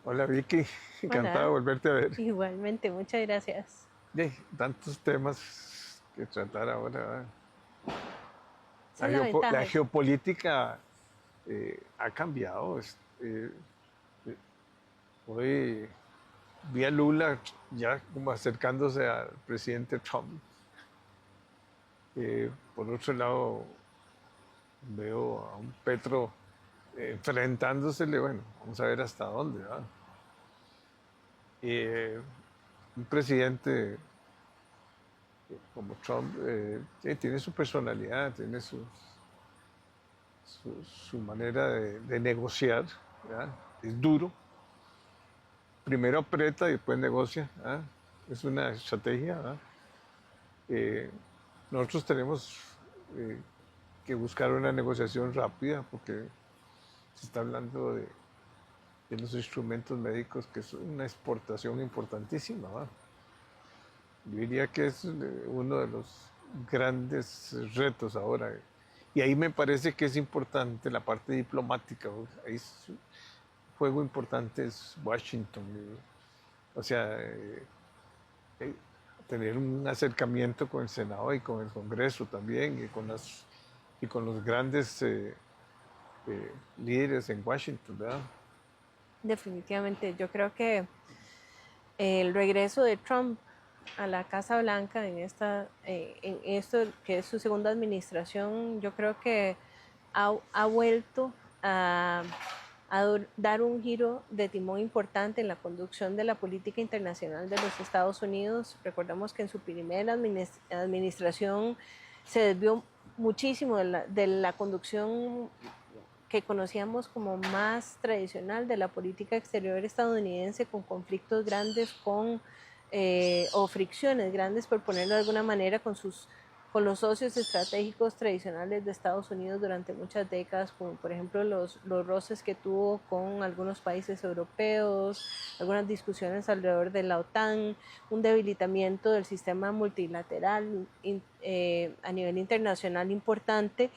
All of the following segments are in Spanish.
Hola Vicky, encantado de Hola, volverte a ver. igualmente, muchas gracias. Tantos temas que tratar ahora, ¿verdad? Esa es la La ventaja. geopolítica ha cambiado. Eh, Hoy vi a Lula ya como acercándose al presidente Trump. Por otro lado, veo a un Petro enfrentándosele, bueno, vamos a ver hasta dónde, ¿verdad? Eh, un presidente como Trump tiene su personalidad, tiene su manera de negociar, ¿verdad? Es duro, primero aprieta y después negocia, ¿verdad? Es una estrategia, ¿verdad? Eh, Nosotros tenemos eh, que buscar una negociación rápida porque se está hablando de los instrumentos médicos, que es una exportación importantísima, ¿verdad? Yo diría que es uno de los grandes retos ahora. Y ahí me parece que es importante la parte diplomática. Ahí es un juego importante es Washington. O sea, eh, tener un acercamiento con el Senado y con el Congreso también y con los grandes líderes en Washington, ¿verdad? Definitivamente, yo creo que el regreso de Trump a la Casa Blanca en esto que es su segunda administración, yo creo que ha vuelto a, dar un giro de timón importante en la conducción de la política internacional de los Estados Unidos. Recordamos que en su primera administración se desvió muchísimo de la conducción que conocíamos como más tradicional de la política exterior estadounidense, con conflictos grandes o fricciones grandes, por ponerlo de alguna manera, con los socios estratégicos tradicionales de Estados Unidos durante muchas décadas, como por ejemplo los roces que tuvo con algunos países europeos, algunas discusiones alrededor de la OTAN, un debilitamiento del sistema multilateral a nivel internacional importante,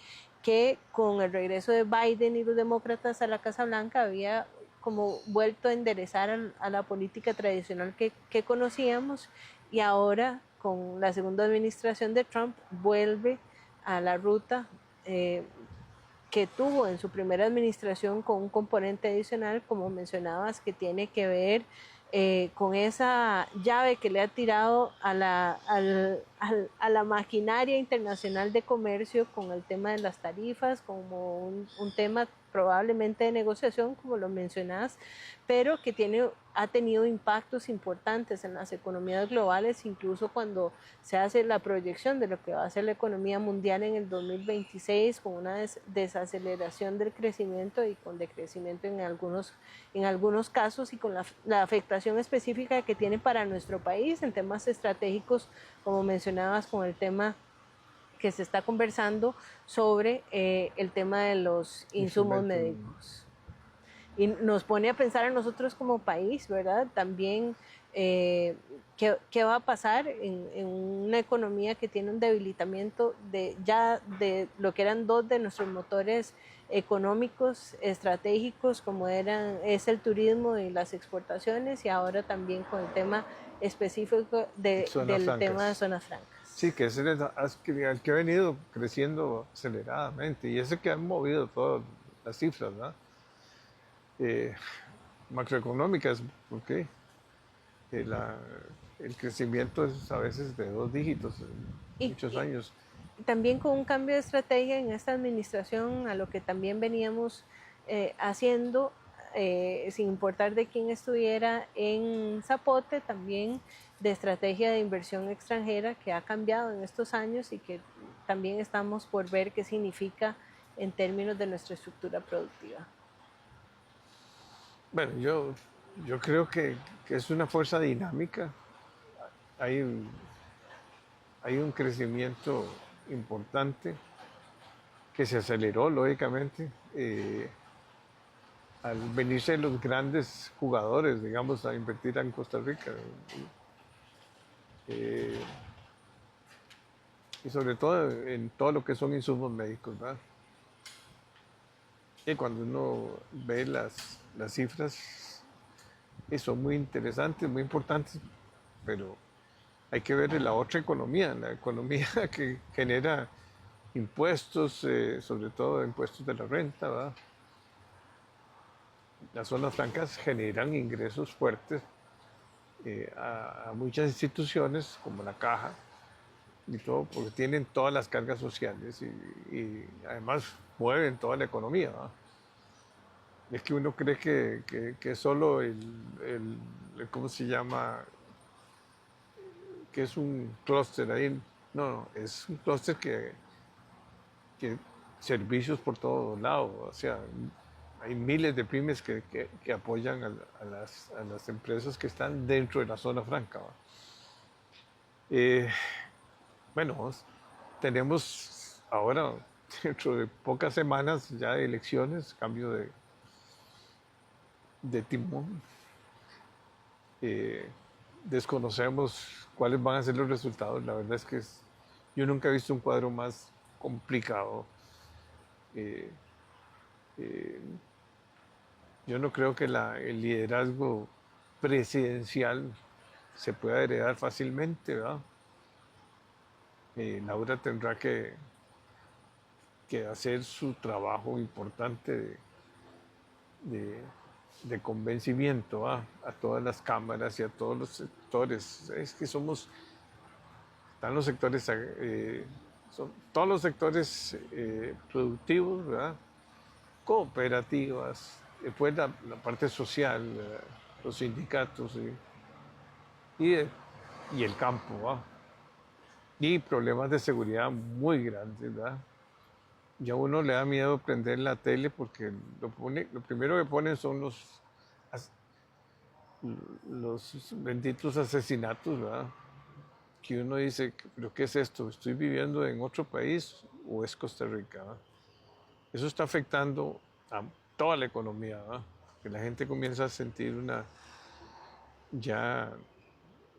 que con el regreso de Biden y los demócratas a la Casa Blanca había como vuelto a enderezar a la política tradicional que conocíamos, y ahora con la segunda administración de Trump vuelve a la ruta que tuvo en su primera administración, con un componente adicional, como mencionabas, que tiene que ver con esa llave que le ha tirado a la maquinaria internacional de comercio, con el tema de las tarifas, como un tema probablemente de negociación, como lo mencionas, pero que ha tenido impactos importantes en las economías globales, incluso cuando se hace la proyección de lo que va a ser la economía mundial en el 2026, con una desaceleración del crecimiento y con decrecimiento en algunos casos, y con la afectación específica que tiene para nuestro país en temas estratégicos, como mencionabas, con el tema que se está conversando sobre el tema de los insumos Instrumentos. médicos. Y nos pone a pensar a nosotros como país, ¿verdad? También qué va a pasar en una economía que tiene un debilitamiento de lo que eran dos de nuestros motores económicos estratégicos, como es el turismo y las exportaciones, y ahora también con el tema específico Zonas del tema de francas. zonas Sí, francas. que es el que ha venido creciendo aceleradamente y ese que han movido todas las cifras, ¿verdad? Eh, Macroeconómicas, porque eh, la- el crecimiento es a veces de dos dígitos en Y, muchos y, años. también con un cambio de estrategia en esta administración, a lo que también veníamos haciendo, sin importar de quién estuviera en Zapote, también de estrategia de inversión extranjera, que ha cambiado en estos años y que también estamos por ver qué significa en términos de nuestra estructura productiva. Bueno, yo creo que es una fuerza dinámica. Hay hay un crecimiento importante que se aceleró, lógicamente, al venirse los grandes jugadores, digamos, a invertir en Costa Rica. Eh, y sobre todo en todo lo que son insumos médicos, ¿verdad? Y cuando uno ve las cifras, y son muy interesantes, muy importantes, pero hay que ver la otra economía, la economía que genera impuestos, sobre todo impuestos de la renta, ¿verdad? Las zonas francas generan ingresos fuertes a muchas instituciones como la Caja y todo, porque tienen todas las cargas sociales y además mueven toda la economía, ¿verdad? Es que uno cree que es solo ¿cómo se llama? Que es un clúster ahí. No, no, es un clúster que servicios por todos lados. O sea, hay miles de pymes que apoyan a las empresas que están dentro de la zona franca, ¿va? Eh, bueno, tenemos ahora, dentro de pocas semanas, ya elecciones, cambio de timón. Eh, desconocemos cuáles van a ser los resultados. La verdad es que yo nunca he visto un cuadro más complicado. Eh, eh, yo no creo que el liderazgo presidencial se pueda heredar fácilmente, ¿verdad? Laura tendrá que hacer su trabajo importante de, de convencimiento, ¿verdad? A todas las cámaras y a todos los sectores. Es que están los sectores, son todos los sectores productivos, ¿verdad? Cooperativas, después la parte social, los sindicatos y, y el campo, ¿va? Y problemas de seguridad muy grandes, ¿verdad? Ya a uno le da miedo prender la tele porque lo primero que ponen son los benditos asesinatos, ¿verdad? Que uno dice, ¿pero qué es esto? ¿Estoy viviendo en otro país o es Costa Rica? ¿Va? Eso está afectando a toda la economía, ¿va? Que la gente comienza a sentir ya,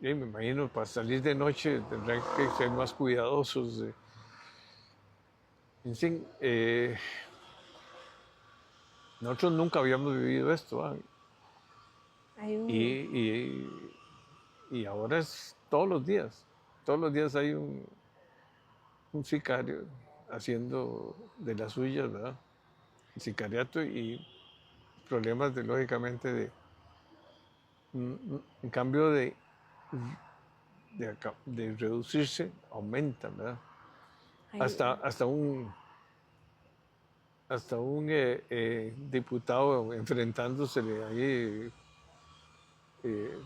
me imagino, para salir de noche tendrán que ser más cuidadosos. En fin, nosotros nunca habíamos vivido esto, ¿va? Hay Y, un, y ahora es todos los días hay un sicario haciendo de las suyas, ¿verdad? El sicariato y problemas lógicamente en cambio de reducirse, aumentan, ¿verdad? hay, Hasta, hasta un diputado enfrentándosele ahí eh,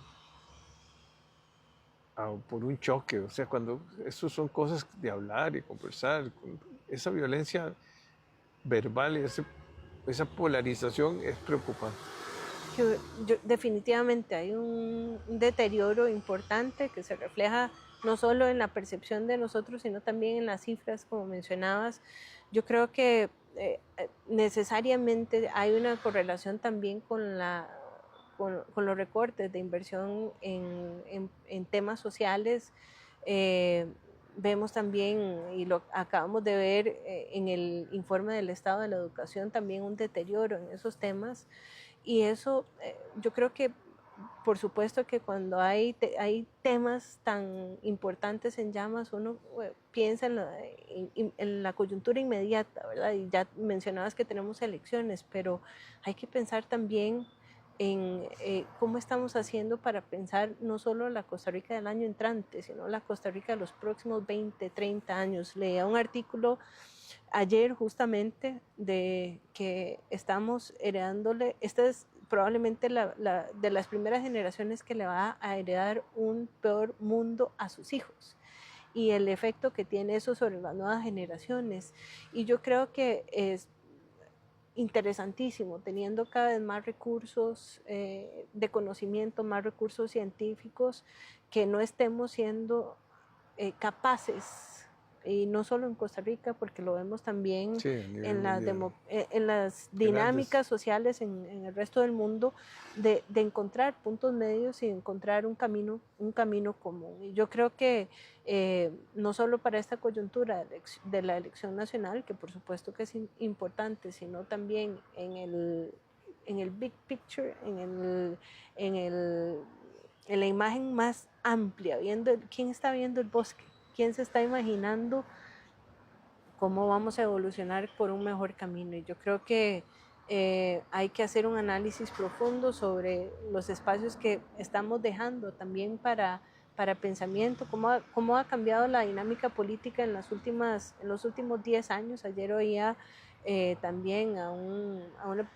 por un choque, o sea, cuando eso son cosas de hablar y conversar, esa violencia verbal y esa polarización es preocupante. definitivamente hay un deterioro importante que se refleja no solo en la percepción de nosotros, sino también en las cifras, como mencionabas. Yo creo que necesariamente hay una correlación también con los recortes de inversión en temas sociales. Eh, Vemos también, y lo acabamos de ver en el informe del estado de la educación, también un deterioro en esos temas. Y eso, yo creo que, por supuesto que cuando hay temas tan importantes en llamas, uno piensa en la coyuntura inmediata, ¿verdad? Y ya mencionabas que tenemos elecciones, pero hay que pensar también en cómo estamos haciendo para pensar no solo la Costa Rica del año entrante, sino la Costa Rica de los próximos 20, 30 años. Leía un artículo ayer justamente de que estamos heredándole, esta es probablemente de las primeras generaciones que le va a heredar un peor mundo a sus hijos y el efecto que tiene eso sobre las nuevas generaciones. Y yo creo que es interesantísimo, teniendo cada vez más recursos de conocimiento, más recursos científicos, que no estemos siendo capaces, y no solo en Costa Rica, porque lo vemos también Sí, a nivel en mundial. en las Grandes. dinámicas sociales en el resto del mundo, de encontrar puntos medios y encontrar un camino común. Y yo creo que no solo para esta coyuntura de la elección nacional, que por supuesto que es importante, sino también el big picture, en, el, en la imagen más amplia, viendo quién está viendo el bosque, quién se está imaginando cómo vamos a evolucionar por un mejor camino. Y yo creo que hay que hacer un análisis profundo sobre los espacios que estamos dejando también para pensamiento, cómo ha cambiado la dinámica política en los últimos 10 años. Ayer oía también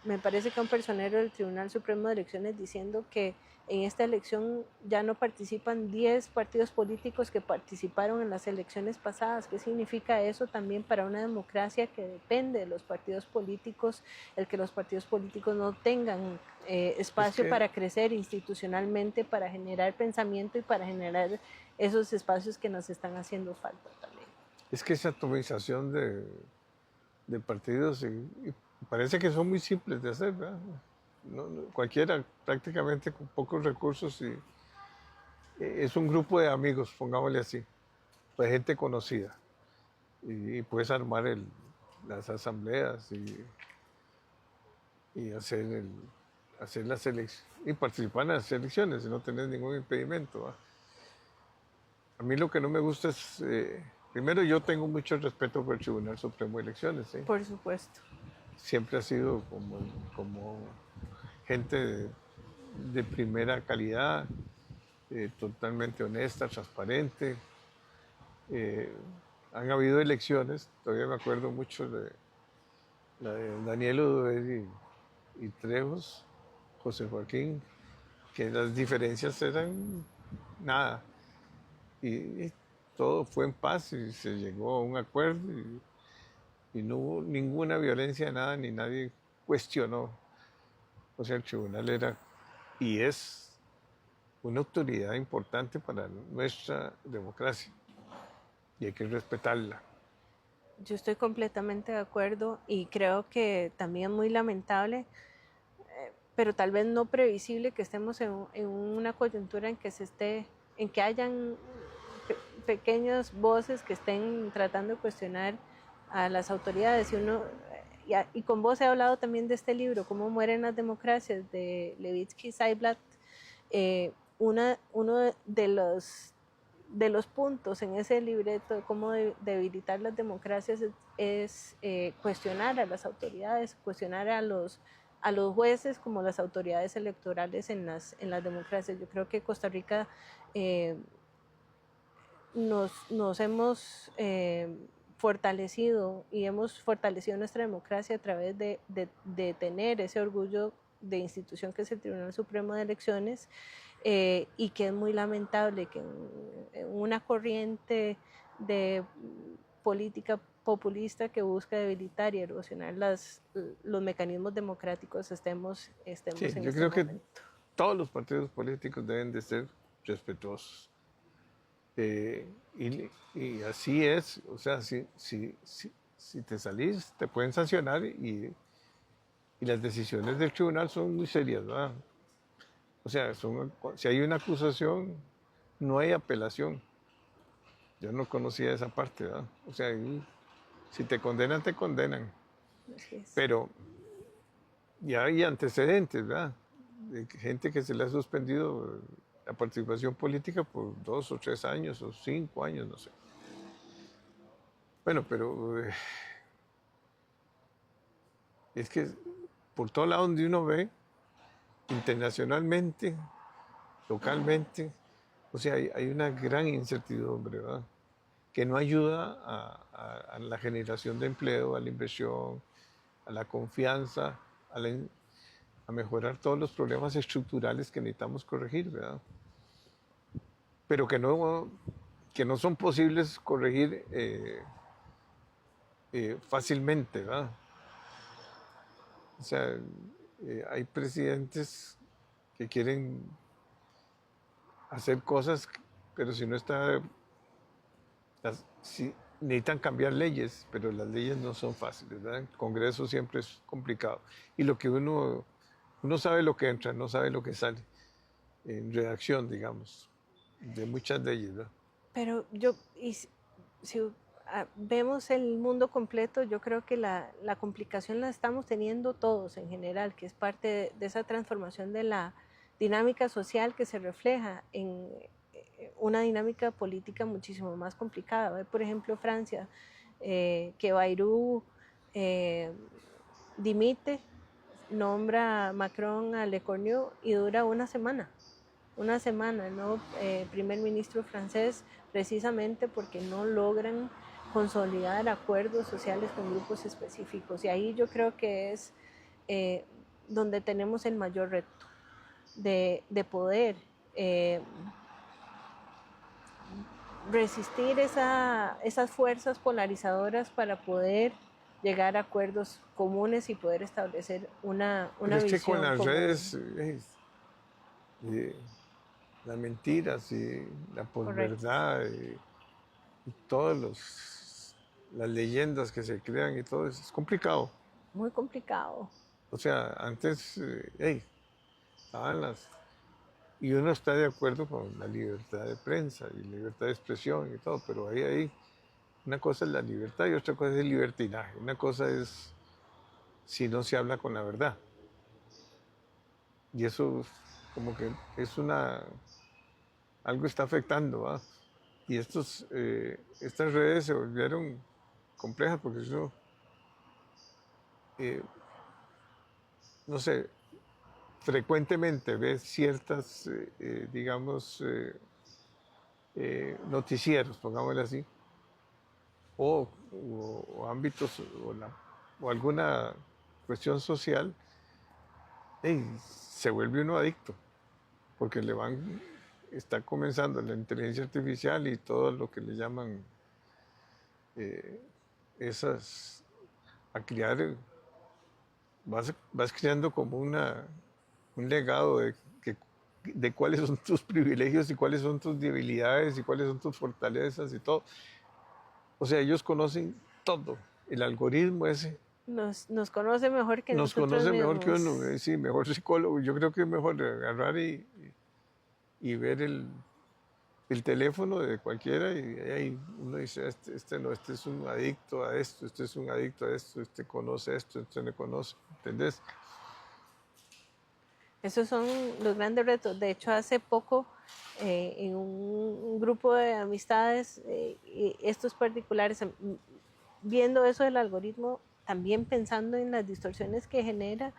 me parece que a un personero del Tribunal Supremo de Elecciones diciendo que en esta elección ya no participan 10 partidos políticos que participaron en las elecciones pasadas. ¿Qué significa eso también para una democracia que depende de los partidos políticos? El que los partidos políticos no tengan espacio para crecer institucionalmente, para generar pensamiento y para generar esos espacios que nos están haciendo falta también. Es que esa atomización de partidos y parece que son muy simples de hacer, ¿verdad? Cualquiera, prácticamente con pocos recursos, y es un grupo de amigos, pongámosle así, de gente conocida, y puedes armar las asambleas y hacer las elecciones y participar en las elecciones y no tener ningún impedimento, ¿verdad? A mí lo que no me gusta es, primero, yo tengo mucho respeto por el Tribunal Supremo de Elecciones, ¿sí? Por supuesto. Siempre ha sido como gente de primera calidad, totalmente honesta, transparente. Han habido elecciones, todavía me acuerdo mucho de la de Daniel Oduber y Trejos, José Joaquín, que las diferencias eran nada. Y todo fue en paz y se llegó a un acuerdo y no hubo ninguna violencia, nada, ni nadie cuestionó. O sea, el tribunal era y es una autoridad importante para nuestra democracia y hay que respetarla. Yo estoy completamente de acuerdo y creo que también es muy lamentable, pero tal vez no previsible, que estemos en una coyuntura en que hayan pequeñas voces que estén tratando de cuestionar a las autoridades. Y con vos he hablado también de este libro, Cómo mueren las democracias, de Levitsky Ziblatt. Uno de los puntos en ese libreto de cómo debilitar las democracias es cuestionar a las autoridades, cuestionar a los jueces como las autoridades electorales en las democracias. Yo creo que Costa Rica nos hemos fortalecido y hemos fortalecido nuestra democracia a través de tener ese orgullo de institución que es el Tribunal Supremo de Elecciones, y que es muy lamentable que en una corriente de política populista que busca debilitar y erosionar los mecanismos democráticos estemos Sí, en yo este creo que momento. todos los partidos políticos deben de ser respetuosos. Y así es, o sea, si te salís, te pueden sancionar y las decisiones del tribunal son muy serias, ¿verdad? O sea, si hay una acusación, no hay apelación. Yo no conocía esa parte, ¿verdad? O sea, si te condenan, te condenan. Así es. Pero ya hay antecedentes, ¿verdad? De gente que se le ha suspendido la participación política por 2 o 3 años o 5 años, no sé. Bueno, pero es que por todo lado donde uno ve, internacionalmente, localmente, o sea, hay una gran incertidumbre, ¿verdad? Que no ayuda a la generación de empleo, a la inversión, a la confianza, a mejorar todos los problemas estructurales que necesitamos corregir, ¿verdad? Pero que no son posibles corregir fácilmente, ¿verdad? O sea, hay presidentes que quieren hacer cosas, pero si no está, si necesitan cambiar leyes, pero las leyes no son fáciles, ¿verdad? El Congreso siempre es complicado. Y lo que uno sabe lo que entra, no sabe lo que sale en redacción, digamos, de muchas leyes, ¿verdad? Pero si vemos el mundo completo, yo creo que la complicación la estamos teniendo todos en general, que es parte de esa transformación de la dinámica social que se refleja en una dinámica política muchísimo más complicada. Ve, por ejemplo, Francia, que Bayrou dimite, nombra Macron a Le Cornu y dura una semana, ¿no? Primer ministro francés, precisamente porque no logran consolidar acuerdos sociales con grupos específicos. Y ahí yo creo que es donde tenemos el mayor reto de poder resistir esas fuerzas polarizadoras para poder llegar a acuerdos comunes y poder establecer una Pero es que con visión las común. redes, las mentiras y la Correcto. posverdad y todas las leyendas que se crean y todo eso, es complicado. Muy complicado. O sea, antes, estaban y uno está de acuerdo con la libertad de prensa y libertad de expresión y todo, pero ahí una cosa es la libertad y otra cosa es el libertinaje. Una cosa es si no se habla con la verdad. Y eso como que es algo está afectando, ¿va? Y estas redes se volvieron complejas porque eso, eh, no sé, frecuentemente ves ciertas, digamos, noticieros, pongámosle así, o ámbitos o alguna cuestión social, se vuelve uno adicto, porque está comenzando la inteligencia artificial y todo lo que le llaman eh, esas, a criar, vas creando como un legado de cuáles son tus privilegios y cuáles son tus debilidades y cuáles son tus fortalezas y todo. O sea, ellos conocen todo. El algoritmo ese Nos conoce mejor que nos nosotros conoce mejor que mismos. uno, sí, mejor psicólogo. Yo creo que es mejor agarrar y ver el teléfono de cualquiera y ahí uno dice, este no, este es un adicto a esto, este es un adicto a esto, este conoce esto, este no conoce, ¿entendés? Esos son los grandes retos. De hecho, hace poco, en un grupo de amistades, estos particulares, viendo eso del algoritmo, también pensando en las distorsiones que genera,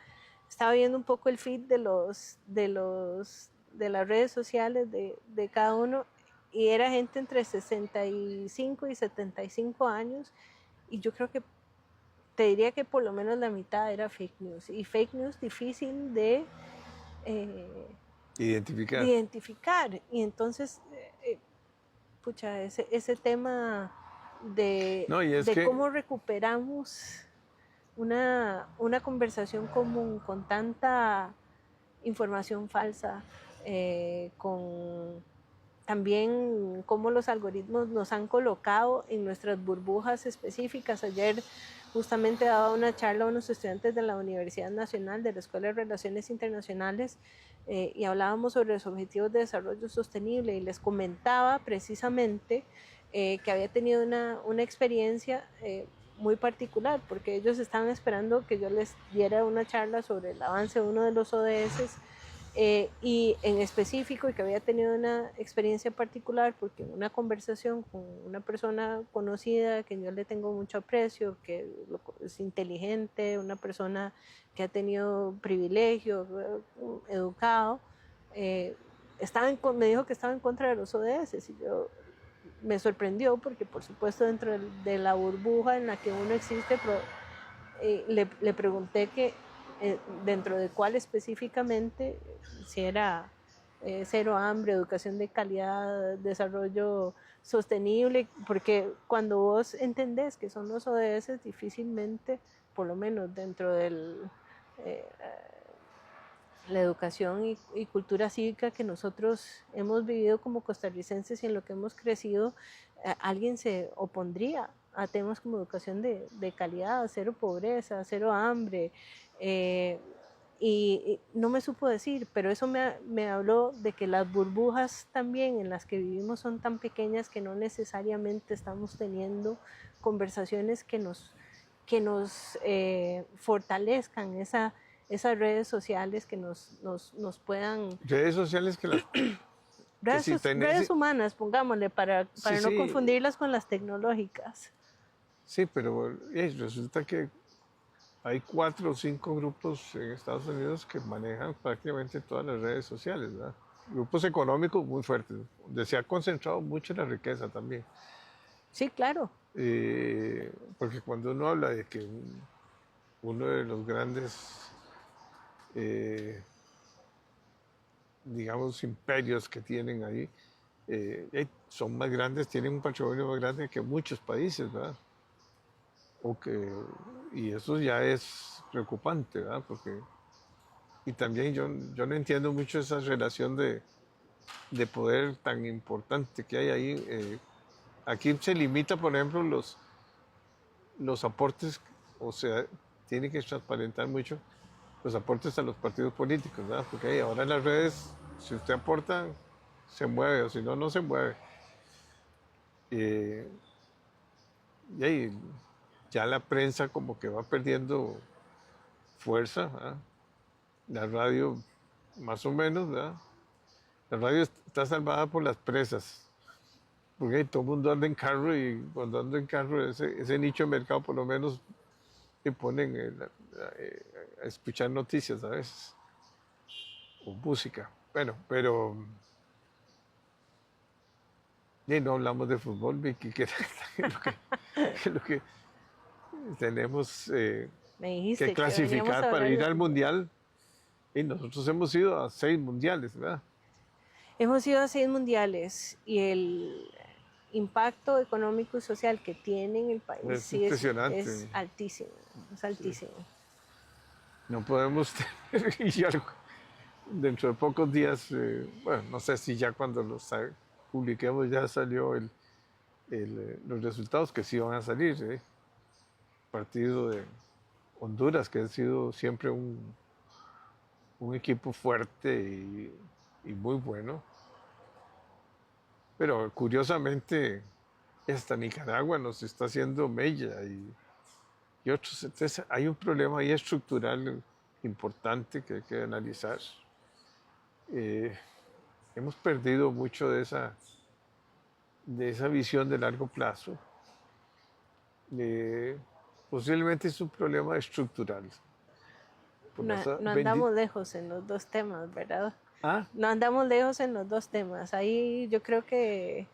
estaba viendo un poco el feed de las redes sociales de cada uno, y era gente entre 65 y 75 años, y yo creo que te diría que por lo menos la mitad era fake news, y fake news difícil eh, de Identificar. identificar. Y entonces, pucha, ese tema No, y es de que, cómo recuperamos una conversación común con tanta información falsa, con también cómo los algoritmos nos han colocado en nuestras burbujas específicas. Ayer justamente daba una charla a unos estudiantes de la Universidad Nacional de la Escuela de Relaciones Internacionales, y hablábamos sobre los objetivos de desarrollo sostenible y les comentaba precisamente que había tenido una experiencia muy particular, porque ellos estaban esperando que yo les diera una charla sobre el avance de uno de los ODS, y en específico, y que había tenido una experiencia particular porque en una conversación con una persona conocida que yo le tengo mucho aprecio, que es inteligente, una persona que ha tenido privilegio, educado, me dijo que estaba en contra de los ODS, y yo me sorprendió porque por supuesto dentro de la burbuja en la que uno existe, le pregunté que dentro de cuál específicamente, si era cero hambre, educación de calidad, desarrollo sostenible, porque cuando vos entendés que son los ODS, difícilmente, por lo menos dentro de la educación y cultura cívica que nosotros hemos vivido como costarricenses y en lo que hemos crecido, alguien se opondría a temas como educación de calidad, cero pobreza, cero hambre, y no me supo decir, pero eso me habló de que las burbujas también en las que vivimos son tan pequeñas que no necesariamente estamos teniendo conversaciones que nos fortalezcan esas redes sociales que nos puedan Redes sociales que si redes tenés, humanas, pongámosle, sí, para no sí, confundirlas con las tecnológicas. sí, pero resulta que hay 4 o 5 grupos en Estados Unidos que manejan prácticamente todas las redes sociales, ¿verdad? Grupos económicos muy fuertes, donde se ha concentrado mucho la riqueza también. Sí, claro. Porque cuando uno habla de que uno de los grandes, eh, digamos, imperios que tienen ahí, son más grandes, tienen un patrimonio más grande que muchos países, ¿verdad? O que, y eso ya es preocupante, ¿verdad? Porque, y también yo no entiendo mucho esa relación de poder tan importante que hay ahí. Aquí se limita, por ejemplo, los aportes, o sea, tiene que transparentar mucho los aportes a los partidos políticos, ¿verdad? Porque ahora en las redes, si usted aporta, se mueve, o si no, no se mueve. Eh, y ahí ya la prensa como que va perdiendo fuerza, ¿verdad? La radio, más o menos, ¿verdad? La radio está salvada por las presas, porque todo el mundo anda en carro y cuando anda en carro, ese nicho de mercado por lo menos te ponen a escuchar noticias a veces, o música. Bueno, pero no hablamos de fútbol, Vicky, que es lo que tenemos Me que dijiste que veníamos clasificar a para hablar ir de al fútbol. mundial. Y nosotros hemos ido a 6 mundiales, ¿verdad? Hemos ido a 6 mundiales y el impacto económico y social que tiene en el país Es sí es impresionante. altísimo, es Sí. altísimo. No podemos tener, y ya dentro de pocos días, bueno, no sé si ya cuando publiquemos ya salió los resultados que sí van a salir. Partido de Honduras, que ha sido siempre un equipo fuerte y muy bueno. Pero curiosamente, hasta Nicaragua nos está haciendo mella y otros. Entonces, hay un problema ahí estructural importante que hay que analizar. Eh, Hemos perdido mucho de esa visión de largo plazo. Eh, Posiblemente es un problema estructural. Por No, esa no andamos lejos en los dos temas, ¿verdad? Ah, No andamos lejos en los dos temas. Ahí yo creo que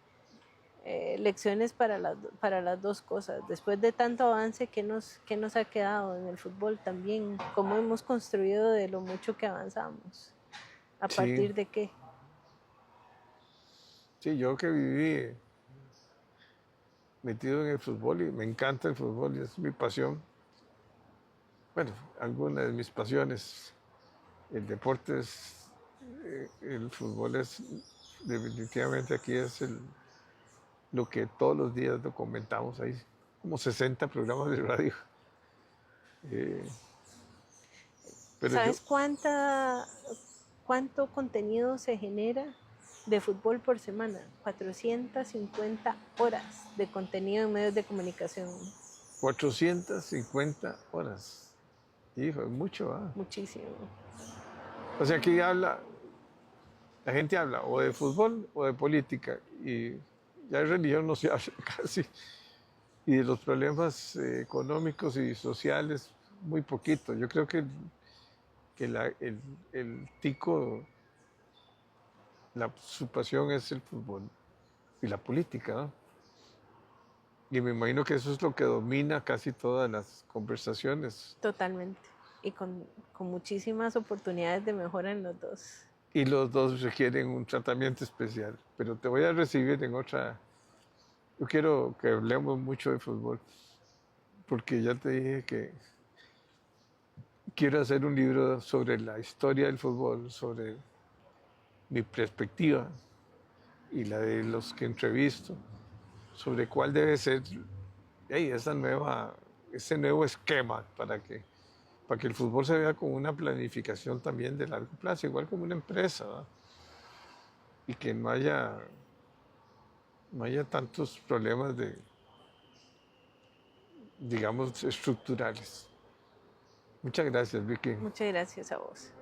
lecciones para las dos cosas. Después de tanto avance, qué nos ha quedado en el fútbol también? ¿Cómo hemos construido de lo mucho que avanzamos? ¿A sí, partir de qué? sí, yo que viví metido en el fútbol y me encanta el fútbol y es mi pasión. Bueno, alguna de mis pasiones. El deporte el fútbol es definitivamente aquí es lo que todos los días documentamos ahí, como 60 programas de radio. Eh, pero yo, ¿Sabes cuánto contenido se genera de fútbol por semana? 450 horas de contenido en medios de comunicación. 450 horas. Hijo, es mucho, ¿ah? Muchísimo. O sea, aquí la gente habla o de fútbol o de política y ya de religión no se habla casi. Y de los problemas económicos y sociales, muy poquito. Yo creo que el tico, su pasión es el fútbol y la política, ¿no? Y me imagino que eso es lo que domina casi todas las conversaciones. Totalmente. Y con muchísimas oportunidades de mejora en los dos. Y los dos requieren un tratamiento especial. Pero te voy a recibir en otra. Yo quiero que hablemos mucho de fútbol, porque ya te dije que quiero hacer un libro sobre la historia del fútbol, sobre mi perspectiva y la de los que entrevisto, sobre cuál debe ser ese nuevo esquema para que el fútbol se vea como una planificación también de largo plazo, igual como una empresa, ¿verdad? Y que no haya tantos problemas digamos, estructurales. Muchas gracias, Vicky. Muchas gracias a vos.